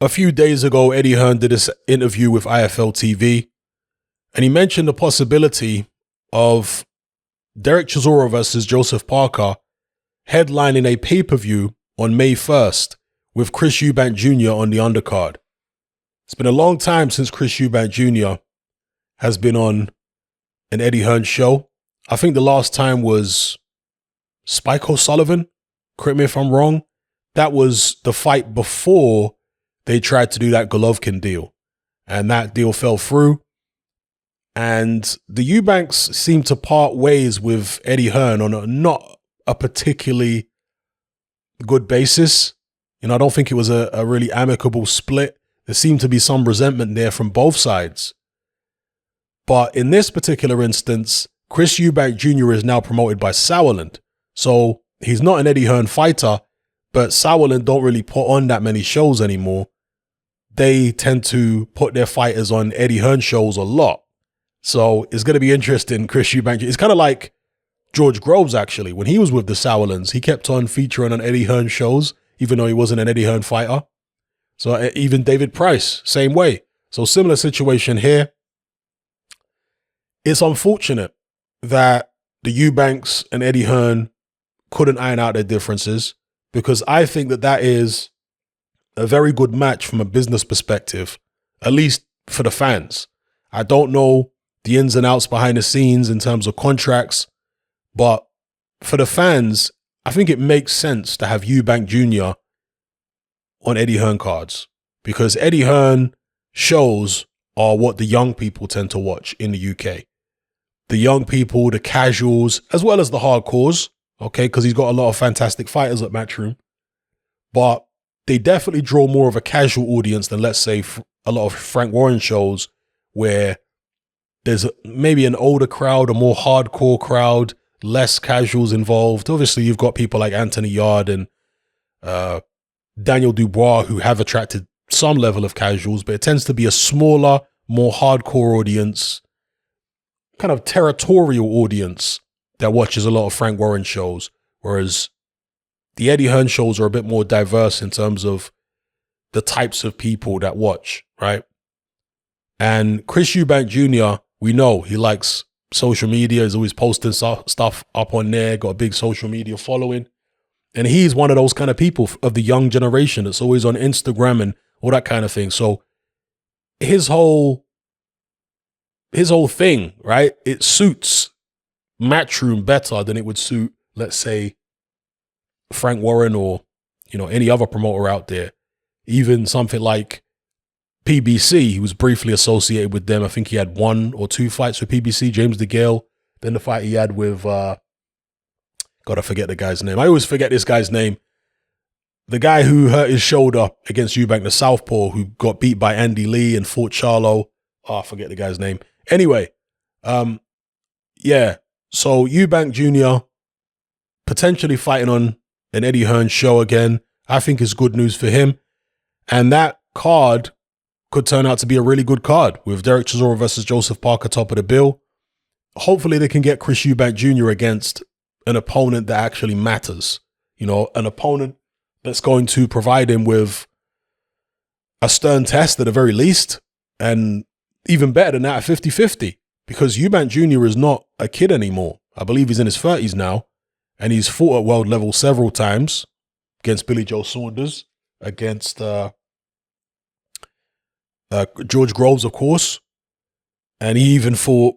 a few days ago, Eddie Hearn did this interview with IFL TV, and he mentioned the possibility of Derek Chisora versus Joseph Parker headlining a pay-per-view on May 1st with Chris Eubank Jr. on the undercard. It's been a long time since Chris Eubank Jr. has been on an Eddie Hearn show. I think the last time was Spike O'Sullivan. Correct me if I'm wrong. That was the fight before they tried to do that Golovkin deal. And that deal fell through. And the Eubanks seemed to part ways with Eddie Hearn on not a particularly good basis. You know, I don't think it was a really amicable split. There seemed to be some resentment there from both sides. But in this particular instance, Chris Eubank Jr. is now promoted by Sauerland. So he's not an Eddie Hearn fighter, but Sauerland don't really put on that many shows anymore. They tend to put their fighters on Eddie Hearn shows a lot. So it's going to be interesting, Chris Eubank. It's kind of like George Groves, actually. When he was with the Sauerlands, he kept on featuring on Eddie Hearn shows, even though he wasn't an Eddie Hearn fighter. So even David Price, same way. So similar situation here. It's unfortunate that the Eubanks and Eddie Hearn couldn't iron out their differences, because I think that that is a very good match from a business perspective, at least for the fans. I don't know the ins and outs behind the scenes in terms of contracts, but for the fans, I think it makes sense to have Eubank Jr. on Eddie Hearn cards, because Eddie Hearn shows are what the young people tend to watch in the UK. The young people, the casuals, as well as the hardcores, okay, because he's got a lot of fantastic fighters at Matchroom. But they definitely draw more of a casual audience than, let's say, a lot of Frank Warren shows where there's maybe an older crowd, a more hardcore crowd, less casuals involved. Obviously, you've got people like Anthony Yard and Daniel Dubois who have attracted some level of casuals, but it tends to be a smaller, more hardcore audience, kind of territorial audience that watches a lot of Frank Warren shows, whereas the Eddie Hearn shows are a bit more diverse in terms of the types of people that watch, right? And Chris Eubank Jr., we know he likes social media. He's always posting stuff up on there, got a big social media following. And he's one of those kind of people of the young generation that's always on Instagram and all that kind of thing. So his whole thing, right? It suits Matchroom better than it would suit, let's say, Frank Warren or, you know, any other promoter out there. Even something like PBC, he was briefly associated with them. I think he had 1 or 2 fights with PBC, James DeGale. Then the fight he had with, God, I forget the guy's name. I always forget this guy's name. The guy who hurt his shoulder against Eubank, the Southpaw, who got beat by Andy Lee and fought Charlo. Oh, I forget the guy's name. Anyway, yeah. So Eubank Jr. potentially fighting on an Eddie Hearn show again, I think is good news for him. And that card could turn out to be a really good card with Derek Chisora versus Joseph Parker top of the bill. Hopefully they can get Chris Eubank Jr. against an opponent that actually matters. You know, an opponent that's going to provide him with a stern test at the very least, and even better than that, 50-50, because Eubank Jr. is not a kid anymore. I believe he's in his 30s now, and he's fought at world level several times against Billy Joe Saunders, against George Groves, of course, and he even fought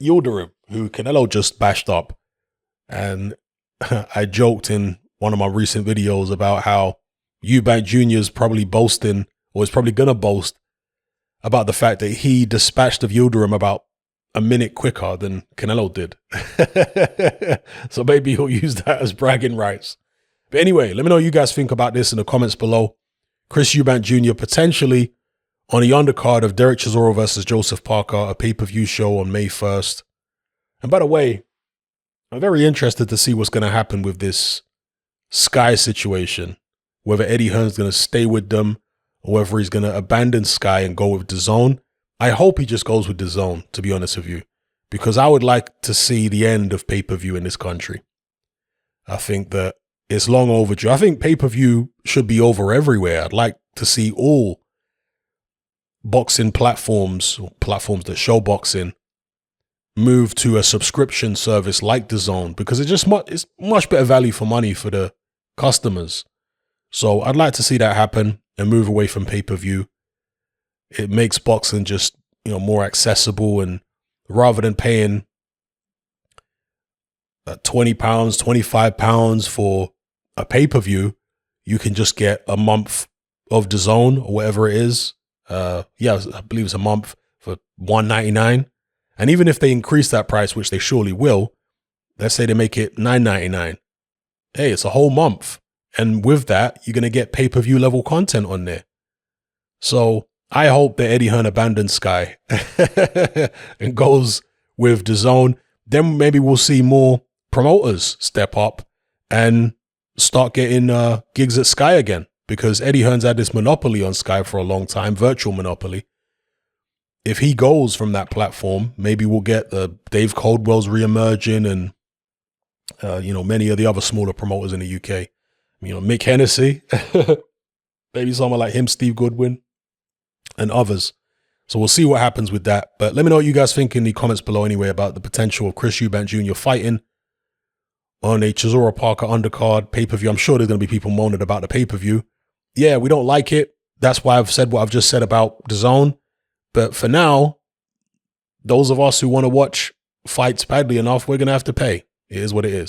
Yildirim, who Canelo just bashed up. And I joked in one of my recent videos about how Eubank Jr. is probably boasting, or is probably going to boast, about the fact that he dispatched of Yildirim about a minute quicker than Canelo did. So maybe he'll use that as bragging rights. But anyway, let me know what you guys think about this in the comments below. Chris Eubank Jr. potentially on the undercard of Derek Chisora versus Joseph Parker, a pay-per-view show on May 1st. And by the way, I'm very interested to see what's going to happen with this Sky situation, whether Eddie Hearn's going to stay with them or whether he's going to abandon Sky and go with DAZN. I hope he just goes with DAZN, to be honest with you, because I would like to see the end of pay-per-view in this country. I think that it's long overdue. I think pay-per-view should be over everywhere. I'd like to see all boxing platforms, or platforms that show boxing, move to a subscription service like DAZN, because it's much better value for money for the customers. So I'd like to see that happen and move away from pay-per-view. It makes boxing just, more accessible, and rather than paying £20, £25 for a pay-per-view, you can just get a month of DAZN or whatever it is. I believe it's a month for $1.99. And even if they increase that price, which they surely will, let's say they make it $9.99. Hey, it's a whole month. And with that, you're going to get pay-per-view level content on there. So I hope that Eddie Hearn abandons Sky and goes with DAZN. Then maybe we'll see more promoters step up and start getting gigs at Sky again, because Eddie Hearn's had this monopoly on Sky for a long time, virtual monopoly. If he goes from that platform, maybe we'll get Dave Coldwell's reemerging, and many of the other smaller promoters in the UK. Mick Hennessy, maybe someone like him, Steve Goodwin, and others. So we'll see what happens with that. But let me know what you guys think in the comments below anyway about the potential of Chris Eubank Jr. fighting on a Chisora Parker undercard pay-per-view. I'm sure there's going to be people moaning about the pay-per-view. Yeah, we don't like it. That's why I've said what I've just said about DAZN. But for now, those of us who want to watch fights badly enough, we're going to have to pay. It is what it is.